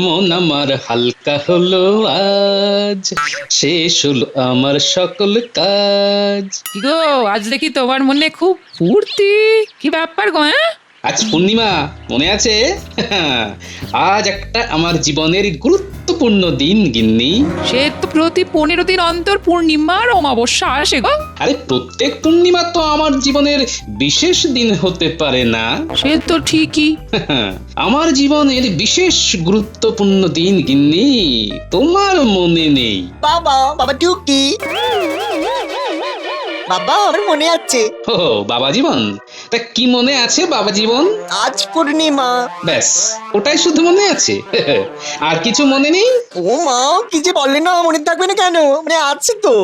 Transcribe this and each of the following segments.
মন আমার হালকা হলো আজ, শেষ হলো আমার সকল কাজ। কি গো, আজ দেখি তোমার মনে খুব ফুর্তি। কি ব্যাপার গো? আজ পূর্ণিমা, মনে আছে? আজ একটা আমার জীবনের গুরুত্বপূর্ণ দিন গিন্নি। সে তো প্রতি 15 দিন অন্তর পূর্ণিমার অমাবস্যা আসে গো। আরে প্রত্যেক পূর্ণিমা তো আমার জীবনের বিশেষ দিন হতে পারে না। সে তো ঠিকই। আমার জীবনের বিশেষ গুরুত্বপূর্ণ দিন গিন্নি, তোমার মনে নেই? বাবা, বাবা টুকি, বাবা আমার মনে আছে। ও বাবা জীবন, তা কি মনে আছে বাবা জীবন? আজ পূর্ণিমা। ব্যাস, ওটাই শুধু মনে আছে? আর কিছু মনে নেই? ও মা, কি যে বললেন না, মনে থাকবে না কেন? মানে আছে তো।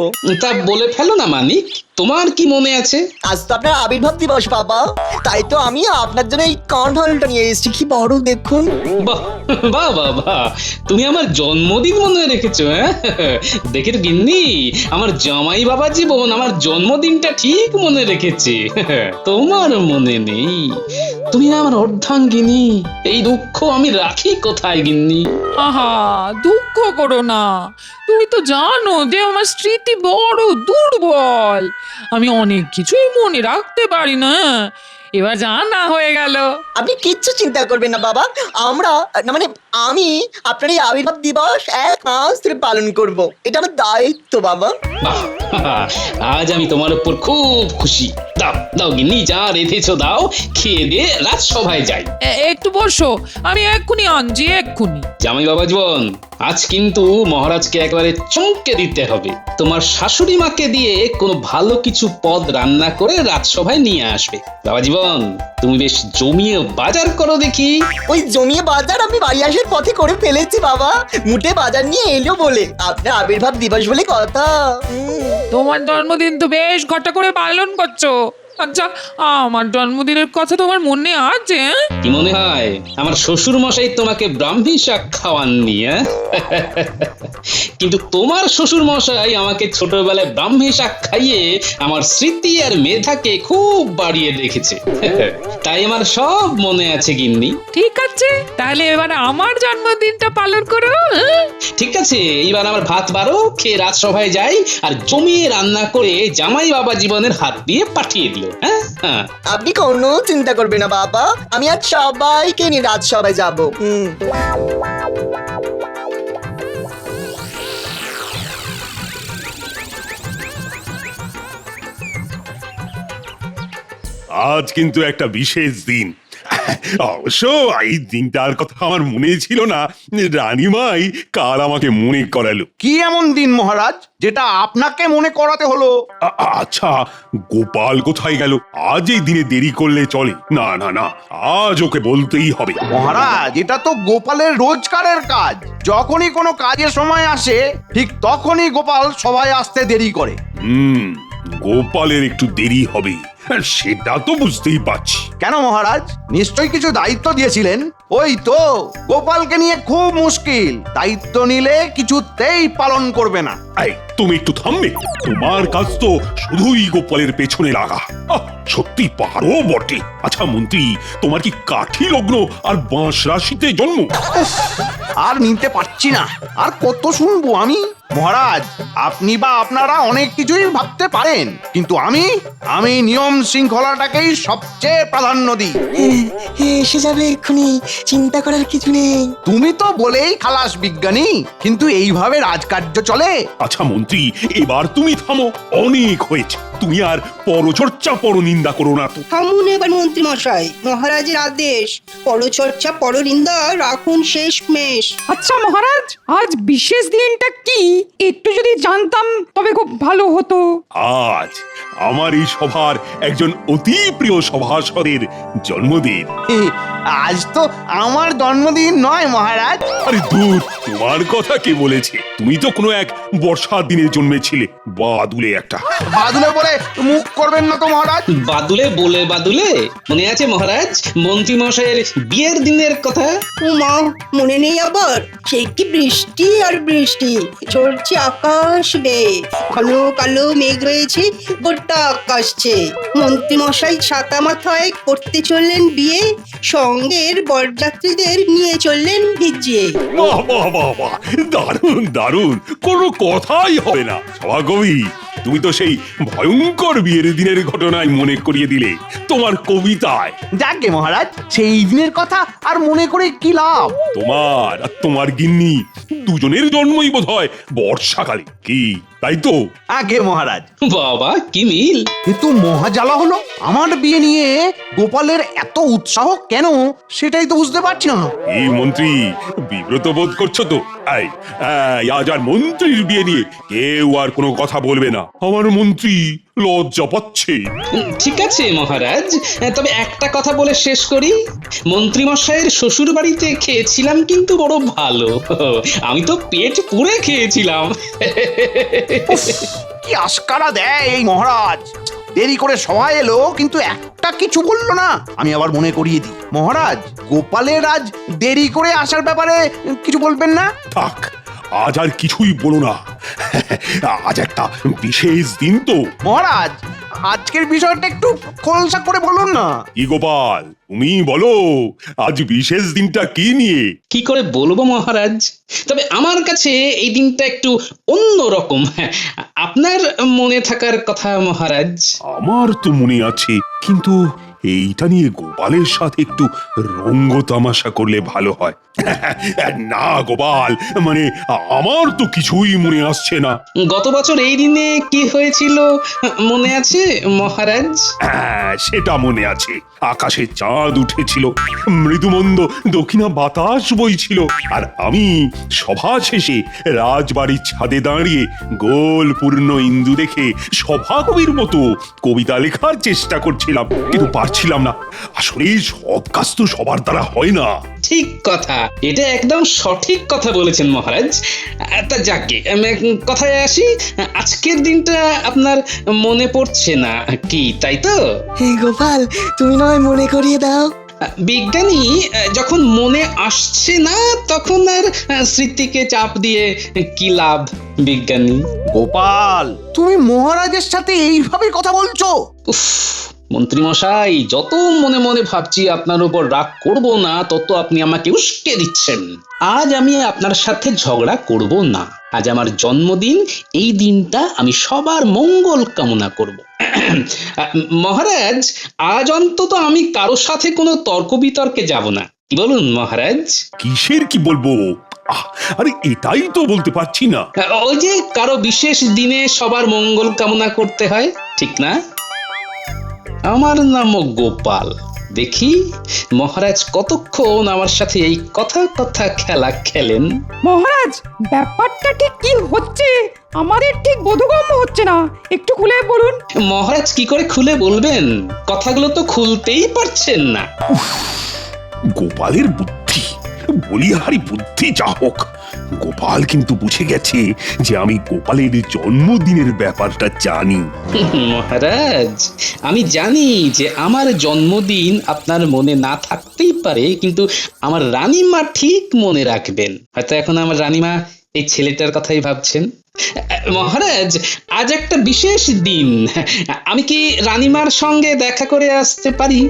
তা বলে ফেলো না মানিক, তোমার কি মনে আছে? আজ তো আপনার আবির্ভাব দিবস বাবা, তাই তো আমি আপনার জন্য এই কাঁঠালটা নিয়ে এসেছি। কি বড় দেখুন। বাহ বাহ বাহ বাহ, তুমি আমার জন্মদিন মনে রেখেছো? হ্যাঁ, দেখে তো গিন্নি, আমার জামাই বাবা জীবন আমার জন্মদিনটা ঠিক মনে রেখেছে। তোমার মনে নেই? তুমি না আমার অর্ধাঙ্গিনী, এই দুঃখ আমি রাখি কোথায় গিন্নি? আহা, দুঃখ করো না। তুমি তো জানো যে আমার স্মৃতি বড় দুর্বল। আমি অনেক কিছুই মনে রাখতে পারি না। এবার জানা হয়ে গেল। আপনি কিচ্ছু চিন্তা করবেন না বাবা, আমরা না মানে আমি আপনার এই আবির্ভাব দিবস 1 মাস ধরে পালন করব। এটা আমার দায়িত্ব বাবা। বাহ, আজ আমি তোমার উপর খুব খুশি। দাও দাও গিন্নি, যা রেখেছো দাও, খেয়ে দিয়ে রাজসভায় যাই। একটু বসো, আমি এক্ষুনি আনছি, এক্ষুনি। জামাই বাবা জীবন, আজ কিন্তু মহারাজকে একবারে চমকে দিতে হবে। তোমার শাশুড়ি মাকে দিয়ে কোনো ভালো কিছু পদ রান্না করে রাজসভায় নিয়ে আসবে। বাবা জীবন, তুমি বেশ জমিয়ে বাজার করো দেখি। ওই জমিয়ে বাজার আমি বাড়ি আসার পথে করে ফেলেছি বাবা, মুটে বাজার নিয়ে এলো বলে। আপনার আবির্ভাব দিবস বলে কথা। তোমার জন্মদিন তো বেশ ঘটা করে পালন করছো। আচ্ছা, আমার জন্মদিনের কথা তোমার মনে আছে? কি মনে হয় আমার শ্বশুর মশাই তোমাকে ব্রাহ্মী শাক খাওয়াননি? কিন্তু তোমার শ্বশুর মশাই আমাকে ছোটবেলায় ব্রাহ্মী শাক খাইয়ে আমার স্মৃতি আর মেধাকে খুব বাড়িয়ে রেখেছে। তাই আমার সব মনে আছে গিন্নি। ঠিক আছে, তাহলে এবার আমার জন্মদিনটা পালন করো। ঠিক আছে, এইবার আমার ভাত বারো, খেয়ে রাজসভায় যাই আর জমিয়ে রান্না করে জামাই বাবা জীবনের হাত দিয়ে পাঠিয়ে দিল। হ্যাঁ, আপনি কোনো চিন্তা করবেন না বাবা, আমি আজ সবাইকে নিয়ে রাজসভায় যাব। আজ কিন্তু একটা বিশেষ দিন। অবশ্য এই দিনটার কথা আমার মনে ছিল না, রানীমাই কাল আমাকে মনে করালো। কি এমন দিন মহারাজ যেটা আপনাকে মনে করাতে হলো? আচ্ছা, গোপাল কোথায় গেল? আজ এই দিনে দেরি করলে চলে না। না না, আজ ওকে বলতেই হবে। মহারাজ, এটা তো গোপালের রোজকারের কাজ। যখনই কোনো কাজের সময় আসে ঠিক তখনই গোপাল সবাই আসতে দেরি করে। গোপালের একটু দেরি হবে, সেটা তো বুঝতেই পারছি। কেন মহারাজ, নিশ্চয়ই কিছু দায়িত্ব দিয়েছিলেন? ওই তো, গোপালকে নিয়ে খুব মুশকিল। দায়িত্ব নিলে কিছুতেই পালন করবে না। এই, তুমি একটু থামবে? তোমার কাজ তো শুধুই গোপালের পেছনে লাগা। সত্যি পারো বটে। আচ্ছা মন্ত্রী, তোমার কি কাঠি লগ্ন আর বাঁশ রাশিতে জন্ম? আর নিতে পারছি না, আর কত শুনবো আমি। মহারাজ, আপনি বা আপনারা অনেক কিছুই ভাবতে পারেন, কিন্তু আমি নিয়ম শৃঙ্খলাটাকেই সবচেয়ে প্রাধান্য দিই। এসে যাবে এক্ষুনি, চিন্তা করার কিছু নেই। তুমি তো বলেই খালাস বিজ্ঞানী, কিন্তু এইভাবে রাজকার্য চলে? আচ্ছা মন্ত্রী, এবার তুমি থামো, অনেক হয়েছে। তুমি আর পরচর্চা পরনিন্দা করো না তো। থামুন এবার মন্ত্রী মশাই, মহারাজের আদেশ। পরচর্চা পরনিন্দা রাখুন শেষমেশ। আচ্ছা মহারাজ, আজ বিশেষ দিনটা কি একটু যদি জানতাম তবে খুব ভালো হতো। আজ আমার এই সভার একজন অতি প্রিয় সভাসদের জন্মদিন। আজ তো আমার জন্মদিন নয় মহারাজ। আরে দূর, তোমার কথা কে বলেছে? তুমি তো কোনো এক বর্ষার দিনে জন্মেছিলে, বাদুলে একটা। বাদুলে বলে কথায় মুখ করবেন না তো মহারাজ। বাদুলে বলে বাদুলে মনে আছে মহারাজ মন্ত্রী মশাইয়ের বিয়ের দিনের কথা? উমা, মনে নেই আবার? সে কি বৃষ্টি আর বৃষ্টি, ঝরছে আকাশ বেয়ে, ঘন কালো মেঘ রয়েছে, গোটা আকাশছে। মন্ত্রী মশাই ছাতা মাথায় করতে চললেন বিয়ে, সঙ্গের বরযাত্রীদের নিয়ে চললেন ভিজিয়ে। বাহ বাহ বাহ বাহ, দারুণ দারুণ, কোনো কথাই হবে না। সভাকবি, তুমি তো সেই ভয়ঙ্কর বিয়ের দিনের ঘটনায় মনে করিয়ে দিলে তোমার কবিতায়। যাকে মহারাজ, সেই দিনের কথা আর মনে করে কি লাভ? তোমার আর তোমার গিন্নি দুজনের জন্মই বোধ হয় বর্ষাকালে, কি তাই তো? আগে মহারাজ, বাবা কি মিল! এ তো মহাজ্বালা হলো। আমার বিয়ে নিয়ে গোপালের এত উৎসাহ কেন, সেটাই তো বুঝতে পারছি না। এই মন্ত্রী, বিব্রত বোধ করছো তো? এই, আজ আর মন্ত্রীর বিয়ে নিয়ে কেউ আর কোনো কথা বলবে না। আমার মন্ত্রী লজ্জা পাচ্ছে। ঠিক আছে মহারাজ, তবে একটা কথা বলে শেষ করি। মন্ত্রী মশাইয়ের শ্বশুর বাড়িতে খেয়েছিলাম কিন্তু বড় ভালো। আমি তো পেট পুরে খেয়েছিলাম। কি আস্কারা দেয় এই মহারাজ! দেরি করে সবাই এলো কিন্তু একটা কিছু বললো না। আমি আবার মনে করিয়ে দিই, মহারাজ গোপালের আজ দেরি করে আসার ব্যাপারে কিছু বলবেন না? থাক, আজ আর কিছুই বলো না। আজ একটা বিশেষ দিন তো। মহারাজ, আজকের বিষয়টা একটু খোলসা করে বলুন না। কি গোপাল, তুমি বলো আজ বিশেষ দিনটা কি নিয়ে? কি করে বলবো মহারাজ, তবে আমার কাছে এই দিনটা একটু অন্য রকম। আপনার মনে থাকার কথা মহারাজ। আমার তো মনে আছে, কিন্তু এইটা নিয়ে গোপালের সাথে একটু রঙ্গ তামাশা করলে ভালো হয়। না গোপাল, মানে আমার তো কিছুই মনে আসছে না। গত বছর এই দিনে কি হয়েছিল মনে আছে মহারাজ? হ্যাঁ, সেটা মনে আছে। আকাশে চাঁদ উঠেছিল, মৃদুমন্দ দক্ষিণা বাতাস বইছিল, আর আমি সভা শেষে রাজবাড়ির ছাদে দাঁড়িয়ে গোল পূর্ণ ইন্দু দেখে সভাকবির মতো কবিতা লেখার চেষ্টা করছিলাম, কিন্তু পারছিলাম না। আসলে সব কাজ তো সবার দ্বারা হয় না। ঠিক কথা, এটা একদম সঠিক কথা বলেছেন মহারাজ। তা যাকে কথায় আসি, আজকের দিনটা আপনার মনে পড়ছে না কি, তাই তো? গোপাল, তুমি নয় মনে করিয়ে দাও। বিজ্ঞানী যখন মনে আসছে না তখন আর স্মৃতিকে চাপ দিয়ে কি লাভ বিজ্ঞানী? গোপাল, তুমি মহারাজের সাথে এইভাবে কথা বলছো? উফ, মন্ত্রী মশাই, যত মনে মনে ভাবছি আপনার উপর রাগ করব না, তত আপনি আমাকে উস্কে দিচ্ছেন। আজ আমি আপনার সাথে ঝগড়া করব না। আজ আমার জন্মদিন, এই দিনটা আমি সবার মঙ্গল কামনা করব। মহারাজ, আজ অন্তত আমি কারোর সাথে কোনো তর্ক বিতর্কে যাব না, কি বলুন মহারাজ? কিসের কি বলবো? আরে এটাই তো বলতে পারছি না। ওই যে কারো বিশেষ দিনে সবার মঙ্গল কামনা করতে হয়, ঠিক না? আমার নামও গোপাল। দেখি মহারাজ কতক্ষণ আমার সাথে এই কথা কথা খেলা খেলেন। মহারাজ, ব্যাপারটা ঠিক কি হচ্ছে আমাদের ঠিক বোধগম্য হচ্ছে না, একটু খুলে বলুন। মহারাজ কি করে খুলে বলবেন? কথাগুলো তো খুলতেই পারছেন না। গোপালের বুদ্ধি, বলিহারি বুদ্ধি যা হোক, গোপাল কিন্তু বুঝে গেছে যে আমি গোপালের জন্মদিনের ব্যাপারটা জানি। মহারাজ, আমি জানি যে আমার জন্মদিন আপনার মনে না থাকতেই পারে, কিন্তু আমার রানীমা ঠিক মনে রাখবেন। হয়তো এখন আমার রানীমা এই ছেলেটার কথাই ভাবছেন। মহারাজ, আজ একটা বিশেষ দিন, আমি কি রানীমার সঙ্গে দেখা করে আসতে পারি?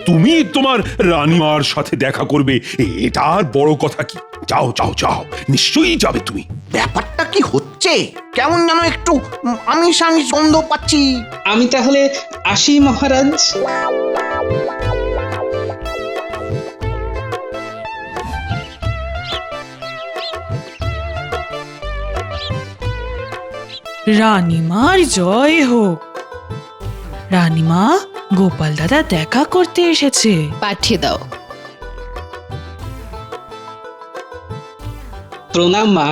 তুমি তোমার রানীমার সাথে দেখা করবে, এটা আর বড় কথা কি? যাও যাও যাও, নিশ্চয়ই যাবে তুমি। ব্যাপারটা কি হচ্ছে? কেমন যেন একটু আমিষ আমিষ গন্ধ পাচ্ছি। আমি তাহলে আসি মহারাজ। রানীমার জয় হোক। রানীমা, গোপাল দাদা দেখা করতে এসেছে। পাঠিয়ে দাও। প্রণাম মা,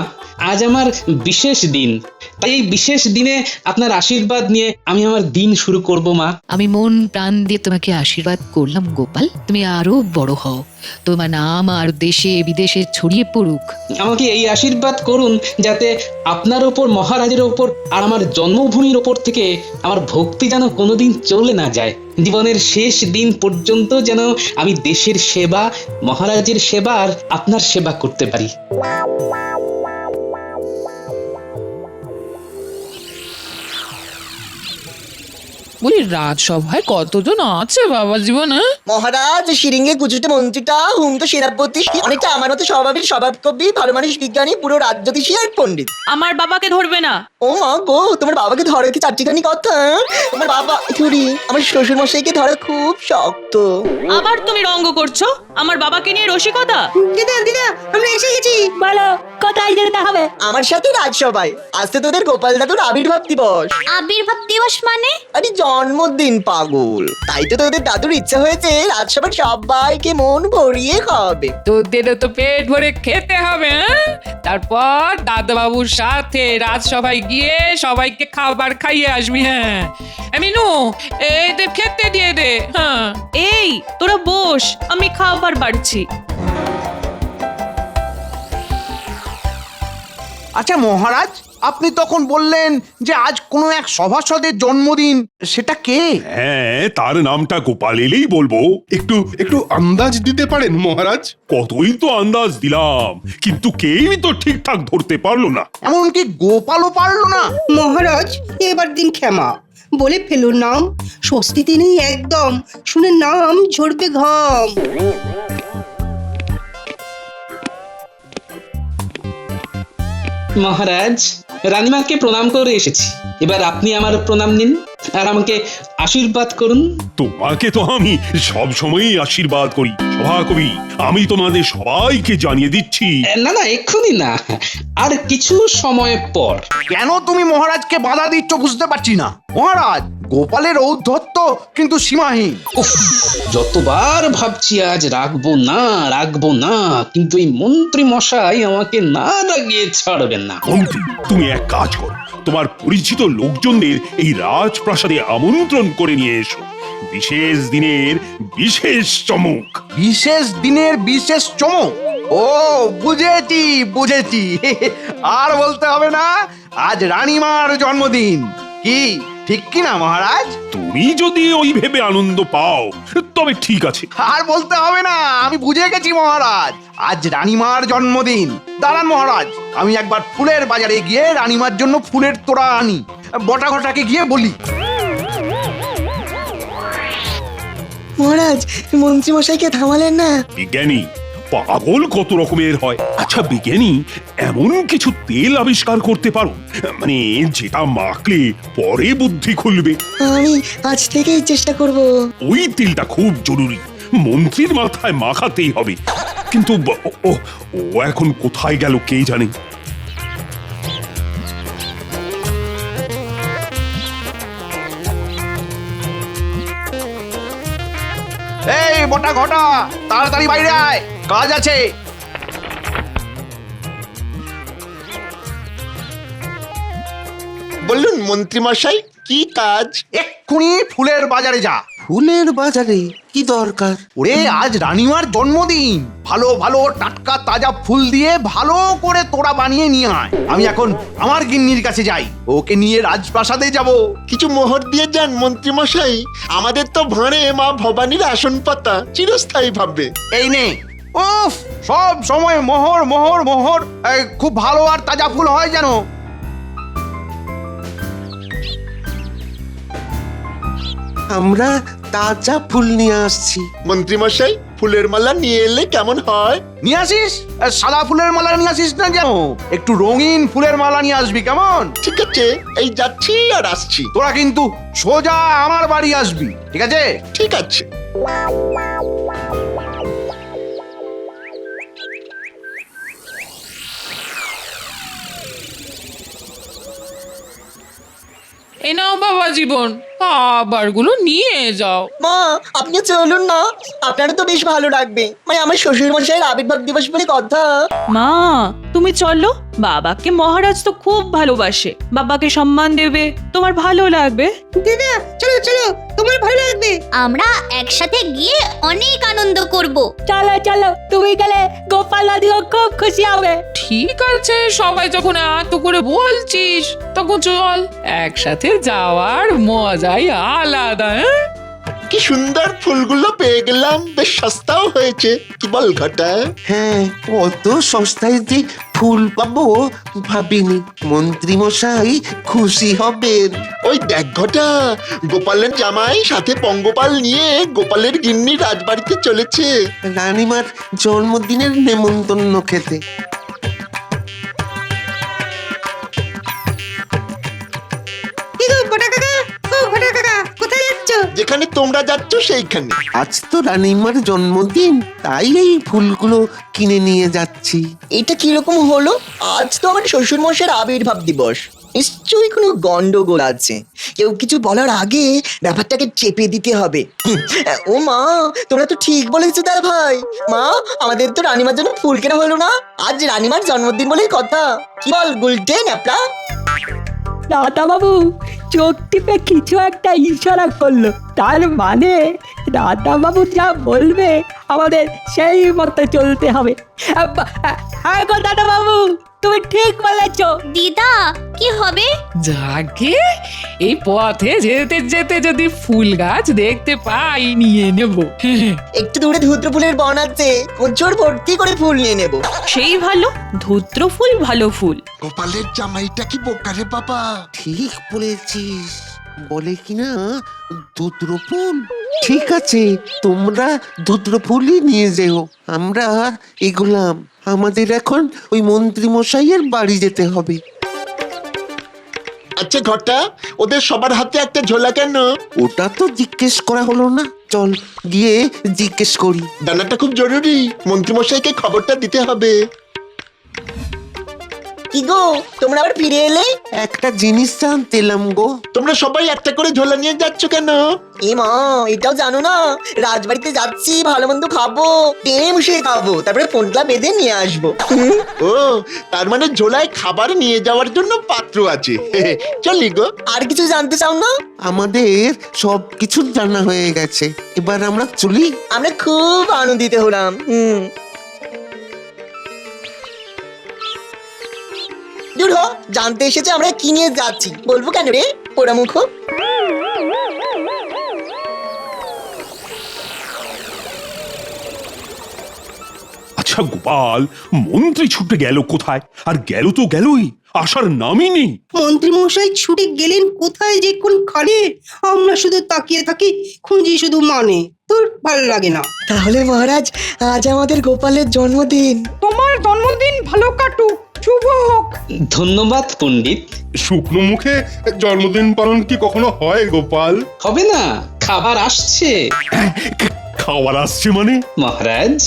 আজ আমার বিশেষ দিন, তাই এই বিশেষ দিনে আপনার আশীর্বাদ নিয়ে আমি আমার দিন শুরু করব মা। আমি মন প্রাণ দিয়ে তোমাকে আশীর্বাদ করলাম গোপাল, তুমি আরো বড় হও, তোমার নাম আর দেশে বিদেশে ছড়িয়ে পড়ুক। আমাকে এই আশীর্বাদ করুন যাতে আপনার ওপর, মহারাজের ওপর আর আমার জন্মভূমির ওপর থেকে আমার ভক্তি যেন কোনোদিন চলে না যায়। জীবনের শেষ দিন পর্যন্ত যেন আমি দেশের সেবা, মহারাজের সেবা আর আপনার সেবা করতে পারি। বলি রাজসভায় কতজন আছে বাবা জীবন? মহারাজ, শিরিঙ্গে কুচুটে মন্ত্রীটা, হুমতো সেনাপতি, অনেকটা আমার মতো স্বভাবের স্বভাব কবি, ভালো মানুষ, বিজ্ঞানী, পুরো রাজ্যতীষী আর পণ্ডিত। আমার বাবাকে ধরবে না। ও মা গো, তোমার বাবাকে ধরে কি চারটিখানি কথা? তোমার বাবা থুরি, আমার শ্বশুর মশাইকে ধরা খুব শক্ত। আবার তুমি রঙ্গ করছো আমার বাবাকে নিয়ে রসিকতা। দিদা দিদা আমরা এসে গেছি। বলো কোথায় যেতে হবে? আমার সাথে রাজসভায়। আজ তো তোদের গোপাল দাদুর আবির্ভাব দিবস। আবির্ভাব দিবস মানে? আরে জন্মদিন পাগল, তাই তো তোদের দাদুর ইচ্ছা হয়েছে রাজসভার সবাইকে মন ভরিয়ে খাওয়াবে। তোদেরও তো পেট ভরে খেতে হবে, হ্যাঁ? তারপর দাদাবাবুর সাথে রাজসভায় গিয়ে সবাইকে খাবার খাইয়ে আসবি। হ্যাঁ মিনু, এদের খেতে দিয়ে দে। হ্যাঁ এই তোরা বস, আমি খাবার বাড়ছি। আচ্ছা মহারাজ, আপনি তখন বললেন যে আজ কোনো এক সভাসদের জন্মদিন, সেটা কে? হ্যাঁ, তার নামটা গোপাল এলেই বলবো। একটু একটু আন্দাজ দিতে পারেন মহারাজ? কতই তো আন্দাজ দিলাম, কিন্তু কেউই তো ঠিকঠাক ধরতে পারলো না। এমনকি গোপালও পারলো না? মহারাজ এবার দিন ক্ষমা, বলে ফেলুন নাম, স্বস্তিতে নেই একদম, শুনে নাম ঝরবে ঘাম। মহারাজ, রানীমাকে প্রণাম করে এসেছি, এবার আপনি আমার প্রণাম নিন আর আমাকে আশীর্বাদ করুন। তোমাকে তো আমি সব সময়ই আশীর্বাদ করি সভাকবি। আমি তোমাদের সবাইকে জানিয়ে দিচ্ছি। না না, এক্ষুনি না, আর কিছু সময় পর। কেন তুমি মহারাজকে বাধা দিচ্ছ বুঝতে পারছি না। মহারাজ, গোপালের ঔদ্ধত্য কিন্তু সীমাহীন। উফ, যতবার ভাবছি আজ রাখবো না, কিন্তু এই মন্ত্রী মশাই আমাকে না রাগিয়ে ছাড়বেন না। মন্ত্রী, তুমি এক কাজ করো, তোমার পরিচিত লোকজনদের এই রাজপ্রাসাদে আমন্ত্রণ করে নিয়ে এসো। বিশেষ দিনের বিশেষ চমক। বিশেষ দিনের বিশেষ চমক? ও বুঝেছি বুঝেছি। আর বলতে হবে না, আজ রানীমার জন্মদিন। কি ঠিক কি না মহারাজ? তুমি যদি ওই ভেবে আনন্দ পাও তবে ঠিক আছে। আর বলতে হবে না, আমি বুঝে গেছি মহারাজ, আজ রানীমার জন্মদিন। দাঁড়ান মহারাজ, আমি একবার ফুলের বাজারে গিয়ে রানীমার জন্য ফুলের তোড়া আনি। বটাঘটাকে গিয়ে বলি। মহারাজ, মন্ত্রী মশাইকে থামালেন না। বিজ্ঞানী পাগল কত রকমের হয়। আচ্ছা বিজ্ঞানী, এমন কিছু তেল আবিষ্কার করতে পারো মানে যেটা মাখলে পরে বুদ্ধি খুলবে? আমি আজ থেকেই চেষ্টা করব। ওই তেলটা খুব জরুরি, মন্ত্রীর মাথায় মাখাতেই হবে। কিন্তু ও এখন কোথায় গেল কে জানে। এই বটাঘটা, তাড়াতাড়ি বাইরে আয়, কাজ আছে। বলুন মন্ত্রী মশাই, কি কাজ? এক্ষুনি ফুলের বাজারে যা। ফুলের বাজারে কি দরকার? ওরে, আজ রানীমার জন্মদিন, ভালো ভালো টাটকা তাজা ফুল দিয়ে ভালো করে তোড়া বানিয়ে নিয়ে আয়। আমি এখন আমার গিন্নির কাছে যাই, ওকে নিয়ে রাজপ্রাসাদে যাব। কিছু মোহর দিয়ে যান মন্ত্রী মশাই, আমাদের তো ভাঁড়ে মা ভবানীর আসন পাতা চিরস্থায়ী ভাববে। এই নে। উফ, সব সময় মোহর মোহর মোহর। খুব ভালো আর তাজা ফুল হয় যেন। আমরা তাজা ফুল নিয়ে আসছি। মন্ত্রী মশাই, ফুলের মালা নিয়ে এলে কেমন হয়? নিয়ে আসিস? সাদা ফুলের মালা নিয়ে আসিস না যেন, একটু রঙিন ফুলের মালা নিয়ে আসবি কেমন? ঠিক আছে, এই যাচ্ছি আর আসছি। তোরা কিন্তু সোজা আমার বাড়ি আসবি, ঠিক আছে? ঠিক আছে। এই নাও বাবা জীবন, খাবারগুলো নিয়ে যাও। মা আপনি চলুন না, আপনারা তো বেশ ভালো লাগবে, মানে আমার শ্বশুর মশাইয়ের আবির্ভাব দিবস বলে কথা। মা তুমি চলো, বাবাকে মহারাজ তো খুব ভালোবাসে, বাবাকে সম্মান দেবে, তোমার ভালো লাগবে। দিদা চলো চলো, তোমার ভালো লাগবে। আমরা একসাথে গিয়ে অনেক আনন্দ করব। চলো চলো, তুমি গেলে গোপাল দাদিও খুব খুশি হবে। ঠিক আছে, সবাই যখন এত করে বলছিস তখন চল, একসাথে যাওয়ার মজাই আলাদা। কি সুন্দর ফুলগুলো পেয়ে গেলাম, বেশ সস্তাও হয়েছে, কি বল ঘটা? হ্যাঁ, অত সস্তায় যে ফুল পাবো ভাবিনি। মন্ত্রী মশাই খুশি হবেন। ওই দেখ ঘটা, গোপালের জামাই সাথে পঙ্গপাল নিয়ে গোপালের গিন্নি রাজবাড়িতে চলেছে। রানীমার জন্মদিনের নেমন্তন্ন খেতে। কি গো গোটা কাকা, ও গোটা কাকা কোথায় যাচ্ছ? যেখানে তোমরা যাচ্ছ সেইখানে। আজ তো রানীমার জন্মদিন, তাই এই ফুলগুলো কিনে নিয়ে যাচ্ছি। এটা কিরকম হলো? আজ তো আমার শ্বশুর মশাইয়ের আবির্ভাব দিবস, নিশ্চয়ই কোনো গন্ডগোল আছে। কেউ কিছু বলার আগে ব্যাপারটাকে চেপে দিতে হবে। ও মা, তোমরা তো ঠিক বলেছো দাদা ভাই। মা, আমাদের তো রানীমার জন্য ফুল কেনা হলো না, আজ রানীমার জন্মদিন বলেই কথা। কি বল গুলটে ন্যাপলা? দাদা বাবু চোখ টিপে কিছু একটা ইশারা করলো, তার মানে দাদা বাবু যা বলবে আমাদের সেই মতো চলতে হবে। হ্যাঁ গো দাদা বাবু, তুমি ঠিক বলেছো। দিদা কি হবে? যাকে এই পথে যেতে যেতে যদি ফুল গাছ দেখতে পাই নিয়ে নেব। একটু দূরে ধুত্র ফুলের বন আছে, প্রচুর ভর্তি করে ফুল নিয়ে নেব। সেই ভালো, ধূত্র ফুল ভালো ফুল। গোপালের জামাইটা কি বোকারে বাবা! ঠিক বলেছিস, বলে কিনা দুদ্র ফুল। ঠিক আছে, তোমরা দুদ্র ফুলই নিয়ে যেও, আমরা এগুলাম। আমাদের এখন ওই মন্ত্রী মশাইয়ের বাড়ি যেতে হবে। আচ্ছা ঘটা, ওদের সবার হাতে একটা ঝোলা কেন? ওটা তো জিজ্ঞেস করা হলো না, চল গিয়ে জিজ্ঞেস করি। জানাটা খুব জরুরি, মন্ত্রীমশাইকে খবরটা দিতে হবে। কি গো, তোমরা আবার ফিরে এলে? একটা জিনিস জানতে এলাম গো। তোমরা সবাই একটা করে ঝোলা নিয়ে যাচ্ছ কেন? এ মা, এটাও জানো না? রাজবাড়িতে যাচ্ছি, ভালো মন্দ খাবো, টেনে মুশে খাবো, তারপরে ফোনটা বেঁধে নিয়ে আসবো। ও, তার মানে ঝোলায় খাবার নিয়ে যাওয়ার জন্য পাত্র আছে। চলি গো। আর কিছু জানতে চাও না? আমাদের সব কিছু জানা হয়ে গেছে, এবার আমরা চলি। আমরা খুব আনন্দিত হলাম। দূর হ, জানতে এসেছে আমরা কি নিয়ে যাচ্ছি, বলবো কেন রে পোড়ামুখ? আচ্ছা গোপাল, মন্ত্রী ছুটে গেল কোথায়? আর গেল তো গেলই, আসার নামই নেই। মন্ত্রী মশাই ছুটে গেলেন কোথায় যে কোন খানে, আমরা শুধু তাকিয়ে থাকি, খুঁজি শুধু মানে। তোর ভালো লাগে না। তাহলে মহারাজ, আজ আমাদের গোপালের জন্মদিন। তোমার জন্মদিন ভালো কাটুক, শুভ হোক। ধন্যবাদ পণ্ডিত। শুকনো মুখে জন্মদিন পালন কি কখনো হয় গোপাল? হবে না, খাবার আসছে। খাওয়ার আসছে মানে? মহারাজ,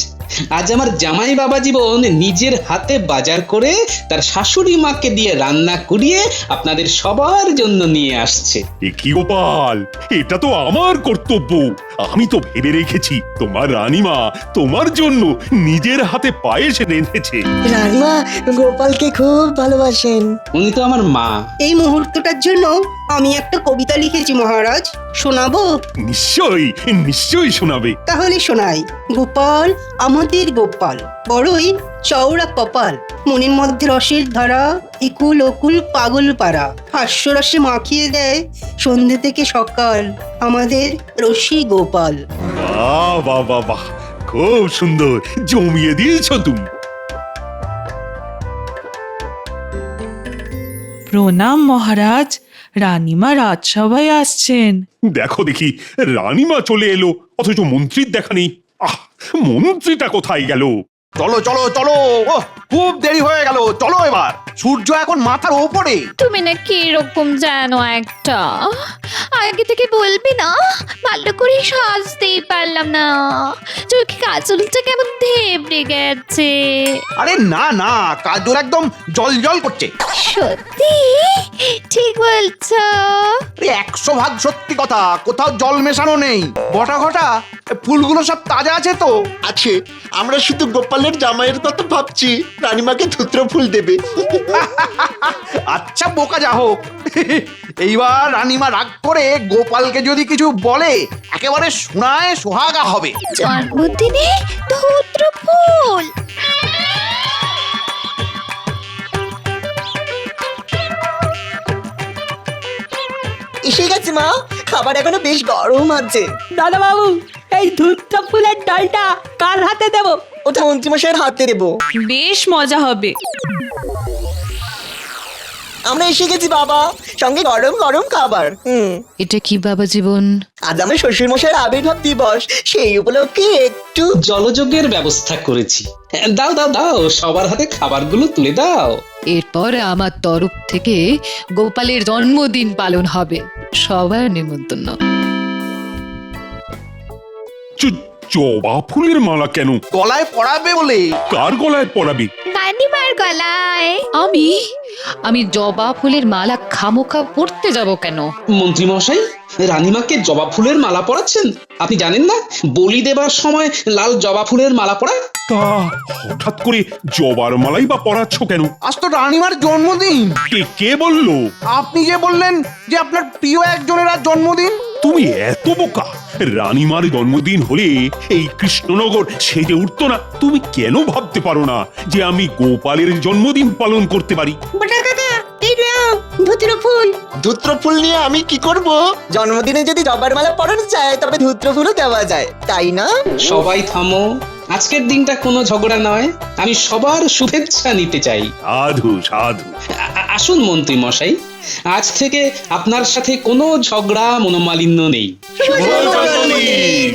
আজ আমার জামাই বাবা জীবন নিজের হাতে বাজার করে তার শাশুড়ি মাকে দিয়ে রান্না করিয়ে আপনাদের সবার জন্য নিয়ে আসছে। এ কি গোপাল, এটা তো আমার কর্তব্য। আমি তো ভেবে রেখেছি তোমার রানীমা তোমার জন্য নিজের হাতে পায়েস রেঁধেছে। রানীমা গোপালকে খুব ভালোবাসেন। উনি তো আমার মা। এই মুহূর্তটার জন্য আমি একটা কবিতা লিখেছি মহারাজ, শোনাবো? নিশ্চয়ই নিশ্চয়ই শোনাবে। তাহলে শোনাই। গোপাল আমাদের গোপাল, বড়ই চওড়া কপাল, মনের মধ্যে রসের ধারা, একুল ওকুল পাগল পাড়া, হাস্যরসে মাখিয়ে দেয় সন্ধে থেকে সকাল, আমাদের রসি গোপাল। বাহ বাহ বাহ বাহ, খুব সুন্দর, জমিয়ে দিয়েছ তুমি। প্রণাম মহারাজ, রানীমা রাজসভায় আসছেন। দেখো দেখি, রানীমা চলে এলো, অথচ মন্ত্রীর দেখা নেই। আহ, মন্ত্রীটা কোথায় গেল? চলো চলো চলো, ওহ, খুব দেরি হয়ে গেল, চলো এবার। সূর্য এখন মাথার ওপরে। তুমি না কি এরকম জানো একটা, আগে থেকে বলবি না? ভালো করে সাজতেই পারলাম না, চোখে কাজলটা কেমন ধেবড়ে গেছে। আরে না না, কাজল একদম জল জল করছে। সত্যি? ঠিক বলছো। 100% সত্যি কথা, কোথাও জল মেশানো নেই। ঘটা ঘটা ফুলগুলো সব তাজা আছে তো? আছে। আমরা শুধু গোপালের জামাইয়ের কথা ভাবছি, রানীমাকে ধুত্র ফুল দেবে। আচ্ছা বোকা যা হোক, এইবার রানীমা রাগ করে গোপালকে যদি কিছু বলে একেবারে শোনায় সোহাগা হবে। জন্মদিনে ধুত্র ফুল। এসে গেছে মা, খাবার এখনো বেশ গরম আছে। দাদা বাবু, এই ধূত্র ফুলের ডালটা কার হাতে দেব? ওটা মন্ত্রীমশাইয়ের হাতে দেবো। বেশ মজা হবে। আমরা এসে গেছি বাবা, সঙ্গে গরম গরম খাবার। এটা কি বাবা জীবন? আজ আমার শ্বশুর মশাইয়ের আবির্ভাব দিবস, সেই উপলক্ষে একটু জলযোগের ব্যবস্থা করেছি। দাও দাও দাও, সবার হাতে খাবারগুলো তুলে দাও। এরপর আমার তরফ থেকে গোপালের জন্মদিন পালন হবে, সবার নিমন্ত্রণ। জবা ফুলের মালা কেন? গলায় পরাবে বলে। কার গলায় পরাবি? রানীমার গলায়। আমি জবা ফুলের মালা খামোখা পড়তে যাব কেন? মন্ত্রী মশাই, রানীমাকে জবা ফুলের মালা পরাচ্ছেন? আপনি জানেন না বলি দেবার সময় লাল জবা ফুলের মালা পরা? তা হঠাৎ করে জবার মালাই বা পরাচ্ছ কেন? আজ তো রানীমার জন্মদিন। কে বললো? আপনি যে বললেন যে আপনার প্রিয় একজনের আজ জন্মদিন। তুমি এত বোকা! রানীমার জন্মদিন হলে এই কৃষ্ণনগর সেজে উঠতো না। তুমি কেন ভাবতে পারো না যে আমি গোপালের জন্মদিন পালন করতে পারি? বটা কাকা, এই নাও ধূত্র ফুল। ধুত্র ফুল নিয়ে আমি কি করব? জন্মদিনে যদি জবার মালা পরানো যায় তবে ধূত্র ফুলও দেওয়া যায়, তাই না? সবাই থামো, আজকের দিনটা কোনো ঝগড়া নয়, আমি সবার শুভেচ্ছা নিতে চাই। সাধু সাধু। আসুন মন্ত্রী মশাই, আজ থেকে আপনার সাথে কোনো ঝগড়া মনোমালিন্য নেই। শুভ জন্মদিন।